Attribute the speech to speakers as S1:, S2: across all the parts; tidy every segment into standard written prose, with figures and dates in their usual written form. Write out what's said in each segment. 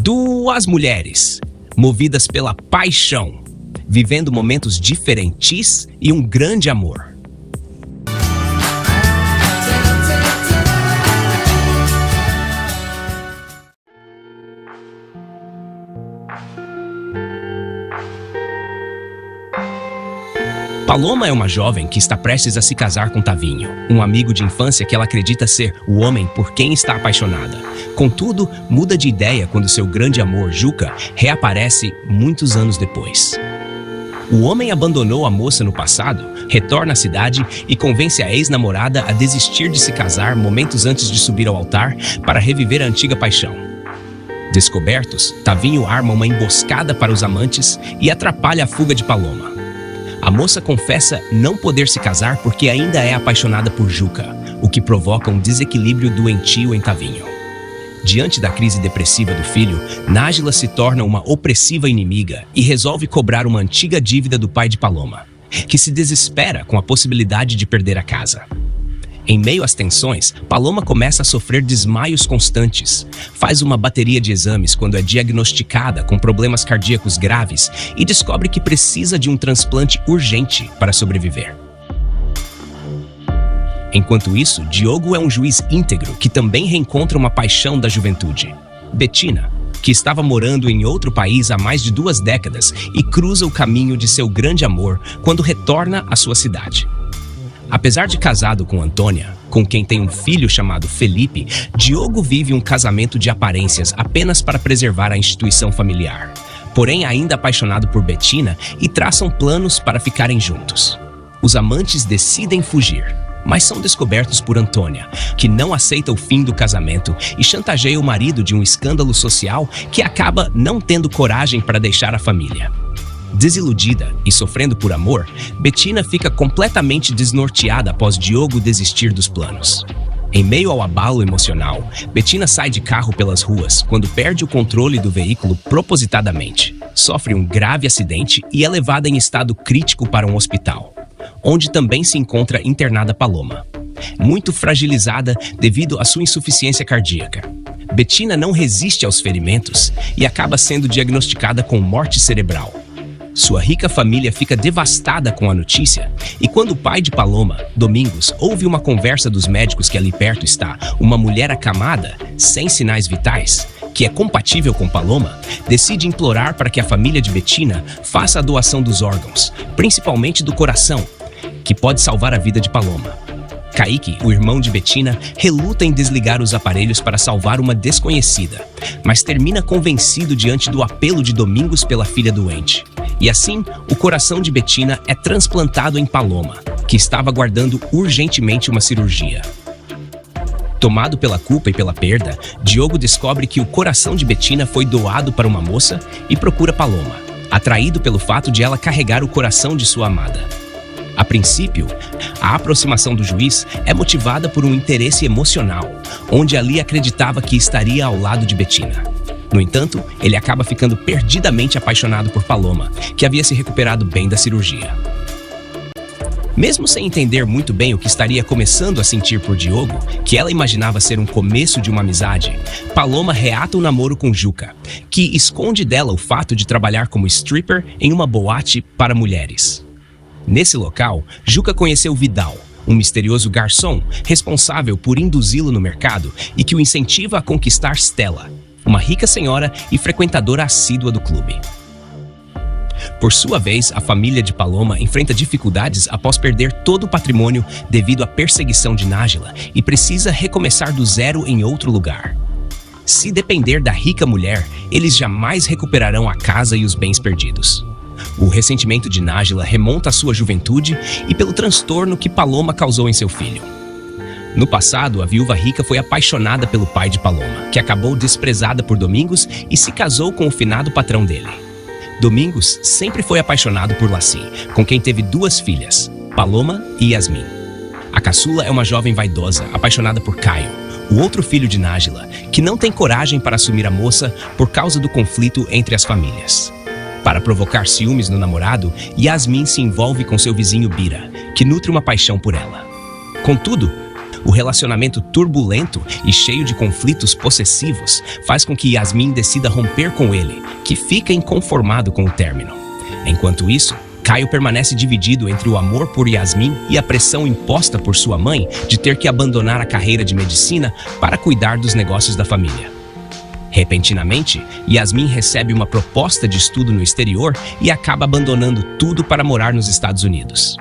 S1: Duas mulheres, movidas pela paixão, vivendo momentos diferentes e um grande amor. Paloma é uma jovem que está prestes a se casar com Tavinho, um amigo de infância que ela acredita ser o homem por quem está apaixonada. Contudo, muda de ideia quando seu grande amor, Juca, reaparece muitos anos depois. O homem abandonou a moça no passado, retorna à cidade e convence a ex-namorada a desistir de se casar momentos antes de subir ao altar para reviver a antiga paixão. Descobertos, Tavinho arma uma emboscada para os amantes e atrapalha a fuga de Paloma. A moça confessa não poder se casar porque ainda é apaixonada por Juca, o que provoca um desequilíbrio doentio em Tavinho. Diante da crise depressiva do filho, Nájila se torna uma opressiva inimiga e resolve cobrar uma antiga dívida do pai de Paloma, que se desespera com a possibilidade de perder a casa. Em meio às tensões, Paloma começa a sofrer desmaios constantes, faz uma bateria de exames quando é diagnosticada com problemas cardíacos graves e descobre que precisa de um transplante urgente para sobreviver. Enquanto isso, Diogo é um juiz íntegro que também reencontra uma paixão da juventude, Bettina, que estava morando em outro país há mais de 2 décadas e cruza o caminho de seu grande amor quando retorna à sua cidade. Apesar de casado com Antônia, com quem tem um filho chamado Felipe, Diogo vive um casamento de aparências apenas para preservar a instituição familiar. Porém, ainda apaixonado por Bettina e traçam planos para ficarem juntos. Os amantes decidem fugir, mas são descobertos por Antônia, que não aceita o fim do casamento e chantageia o marido de um escândalo social que acaba não tendo coragem para deixar a família. Desiludida e sofrendo por amor, Bettina fica completamente desnorteada após Diogo desistir dos planos. Em meio ao abalo emocional, Bettina sai de carro pelas ruas quando perde o controle do veículo propositadamente, sofre um grave acidente e é levada em estado crítico para um hospital, onde também se encontra internada Paloma, muito fragilizada devido à sua insuficiência cardíaca. Bettina não resiste aos ferimentos e acaba sendo diagnosticada com morte cerebral. Sua rica família fica devastada com a notícia e quando o pai de Paloma, Domingos, ouve uma conversa dos médicos que ali perto está uma mulher acamada, sem sinais vitais, que é compatível com Paloma, decide implorar para que a família de Bettina faça a doação dos órgãos, principalmente do coração, que pode salvar a vida de Paloma. Kaique, o irmão de Bettina, reluta em desligar os aparelhos para salvar uma desconhecida, mas termina convencido diante do apelo de Domingos pela filha doente. E assim, o coração de Bettina é transplantado em Paloma, que estava aguardando urgentemente uma cirurgia. Tomado pela culpa e pela perda, Diogo descobre que o coração de Bettina foi doado para uma moça e procura Paloma, atraído pelo fato de ela carregar o coração de sua amada. A princípio, a aproximação do juiz é motivada por um interesse emocional, onde ali acreditava que estaria ao lado de Bettina. No entanto, ele acaba ficando perdidamente apaixonado por Paloma, que havia se recuperado bem da cirurgia. Mesmo sem entender muito bem o que estaria começando a sentir por Diogo, que ela imaginava ser um começo de uma amizade, Paloma reata o namoro com Juca, que esconde dela o fato de trabalhar como stripper em uma boate para mulheres. Nesse local, Juca conheceu Vidal, um misterioso garçom responsável por induzi-lo no mercado e que o incentiva a conquistar Stella, uma rica senhora e frequentadora assídua do clube. Por sua vez, a família de Paloma enfrenta dificuldades após perder todo o patrimônio devido à perseguição de Nájila e precisa recomeçar do zero em outro lugar. Se depender da rica mulher, eles jamais recuperarão a casa e os bens perdidos. O ressentimento de Nájila remonta à sua juventude e pelo transtorno que Paloma causou em seu filho. No passado, a viúva rica foi apaixonada pelo pai de Paloma, que acabou desprezada por Domingos e se casou com o finado patrão dele. Domingos sempre foi apaixonado por Laci, com quem teve 2 filhas, Paloma e Yasmin. A caçula é uma jovem vaidosa, apaixonada por Caio, o outro filho de Nájila, que não tem coragem para assumir a moça por causa do conflito entre as famílias. Para provocar ciúmes no namorado, Yasmin se envolve com seu vizinho Bira, que nutre uma paixão por ela. Contudo, O relacionamento turbulento e cheio de conflitos possessivos faz com que Yasmin decida romper com ele, que fica inconformado com o término. Enquanto isso, Caio permanece dividido entre o amor por Yasmin e a pressão imposta por sua mãe de ter que abandonar a carreira de medicina para cuidar dos negócios da família. Repentinamente, Yasmin recebe uma proposta de estudo no exterior e acaba abandonando tudo para morar nos Estados Unidos.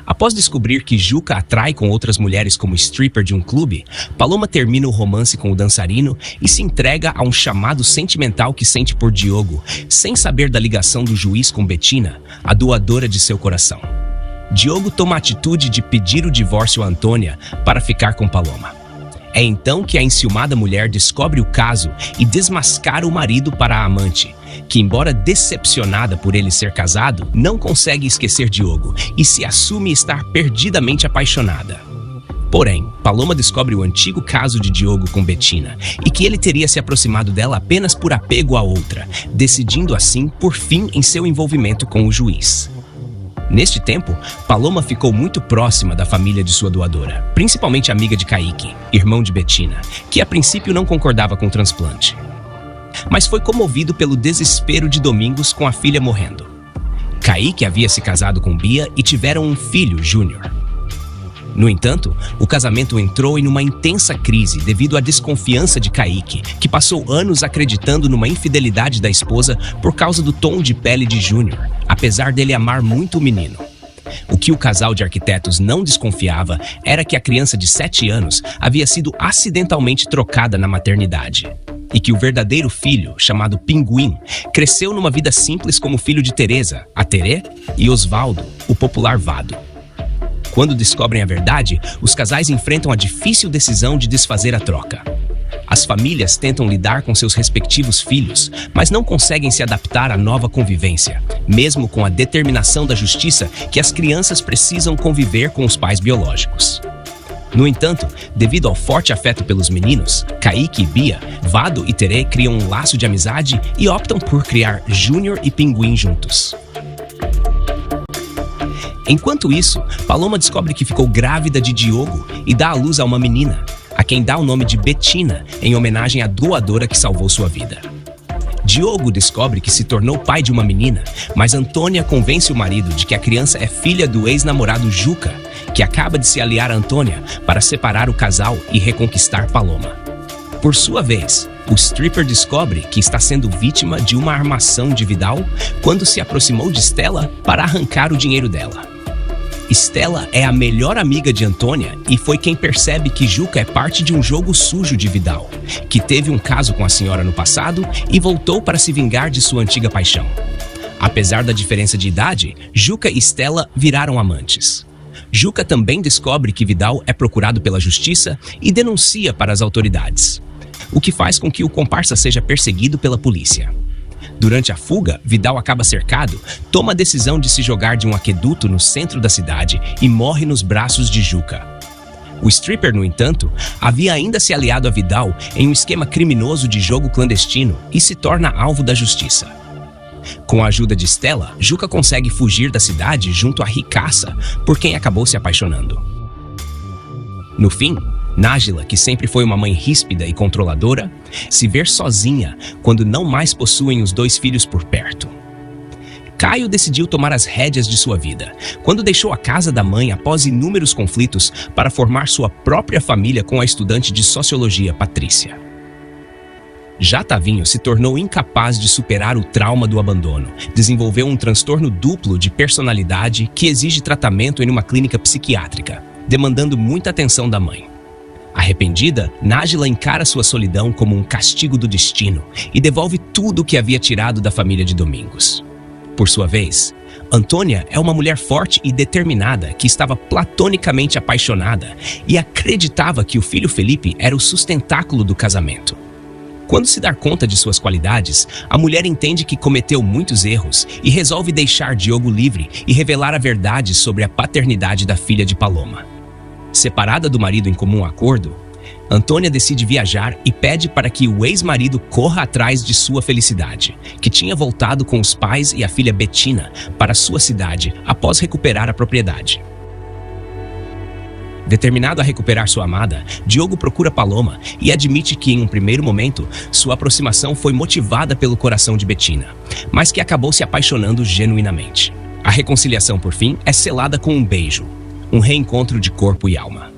S1: Após descobrir que Juca atrai com outras mulheres como stripper de um clube, Paloma termina o romance com o dançarino e se entrega a um chamado sentimental que sente por Diogo, sem saber da ligação do juiz com Bettina, a doadora de seu coração. Diogo toma a atitude de pedir o divórcio a Antônia para ficar com Paloma. É então que a enciumada mulher descobre o caso e desmascara o marido para a amante, que, embora decepcionada por ele ser casado, não consegue esquecer Diogo e se assume estar perdidamente apaixonada. Porém, Paloma descobre o antigo caso de Diogo com Bettina e que ele teria se aproximado dela apenas por apego à outra, decidindo assim por fim em seu envolvimento com o juiz. Neste tempo, Paloma ficou muito próxima da família de sua doadora, principalmente amiga de Kaique, irmão de Bettina, que a princípio não concordava com o transplante. Mas foi comovido pelo desespero de Domingos com a filha morrendo. Kaique havia se casado com Bia e tiveram um filho, Júnior. No entanto, o casamento entrou em uma intensa crise devido à desconfiança de Kaique, que passou anos acreditando numa infidelidade da esposa por causa do tom de pele de Júnior, apesar dele amar muito o menino. O que o casal de arquitetos não desconfiava era que a criança de 7 anos havia sido acidentalmente trocada na maternidade. E que o verdadeiro filho, chamado Pinguim, cresceu numa vida simples como filho de Teresa, a Terê, e Osvaldo, o popular Vado. Quando descobrem a verdade, os casais enfrentam a difícil decisão de desfazer a troca. As famílias tentam lidar com seus respectivos filhos, mas não conseguem se adaptar à nova convivência, mesmo com a determinação da justiça que as crianças precisam conviver com os pais biológicos. No entanto, devido ao forte afeto pelos meninos, Kaique e Bia, Vado e Terê criam um laço de amizade e optam por criar Júnior e Pinguim juntos. Enquanto isso, Paloma descobre que ficou grávida de Diogo e dá à luz a uma menina, a quem dá o nome de Bettina, em homenagem à doadora que salvou sua vida. Diogo descobre que se tornou pai de uma menina, mas Antônia convence o marido de que a criança é filha do ex-namorado Juca, que acaba de se aliar a Antônia para separar o casal e reconquistar Paloma. Por sua vez, o stripper descobre que está sendo vítima de uma armação de Vidal quando se aproximou de Stella para arrancar o dinheiro dela. Stella é a melhor amiga de Antônia e foi quem percebe que Juca é parte de um jogo sujo de Vidal, que teve um caso com a senhora no passado e voltou para se vingar de sua antiga paixão. Apesar da diferença de idade, Juca e Stella viraram amantes. Juca também descobre que Vidal é procurado pela justiça e denuncia para as autoridades, o que faz com que o comparsa seja perseguido pela polícia. Durante a fuga, Vidal acaba cercado, toma a decisão de se jogar de um aqueduto no centro da cidade e morre nos braços de Juca. O stripper, no entanto, havia ainda se aliado a Vidal em um esquema criminoso de jogo clandestino e se torna alvo da justiça. Com a ajuda de Stella, Juca consegue fugir da cidade junto à ricaça, por quem acabou se apaixonando. No fim, Nájila, que sempre foi uma mãe ríspida e controladora, se vê sozinha quando não mais possuem os 2 filhos por perto. Caio decidiu tomar as rédeas de sua vida, quando deixou a casa da mãe após inúmeros conflitos para formar sua própria família com a estudante de sociologia Patrícia. Já Tavinho se tornou incapaz de superar o trauma do abandono, desenvolveu um transtorno duplo de personalidade que exige tratamento em uma clínica psiquiátrica, demandando muita atenção da mãe. Arrependida, Nájila encara sua solidão como um castigo do destino e devolve tudo o que havia tirado da família de Domingos. Por sua vez, Antônia é uma mulher forte e determinada que estava platonicamente apaixonada e acreditava que o filho Felipe era o sustentáculo do casamento. Quando se dá conta de suas qualidades, a mulher entende que cometeu muitos erros e resolve deixar Diogo livre e revelar a verdade sobre a paternidade da filha de Paloma. Separada do marido em comum acordo, Antônia decide viajar e pede para que o ex-marido corra atrás de sua felicidade, que tinha voltado com os pais e a filha Bettina para sua cidade após recuperar a propriedade. Determinado a recuperar sua amada, Diogo procura Paloma e admite que, em um primeiro momento, sua aproximação foi motivada pelo coração de Bettina, mas que acabou se apaixonando genuinamente. A reconciliação, por fim, é selada com um beijo, um reencontro de corpo e alma.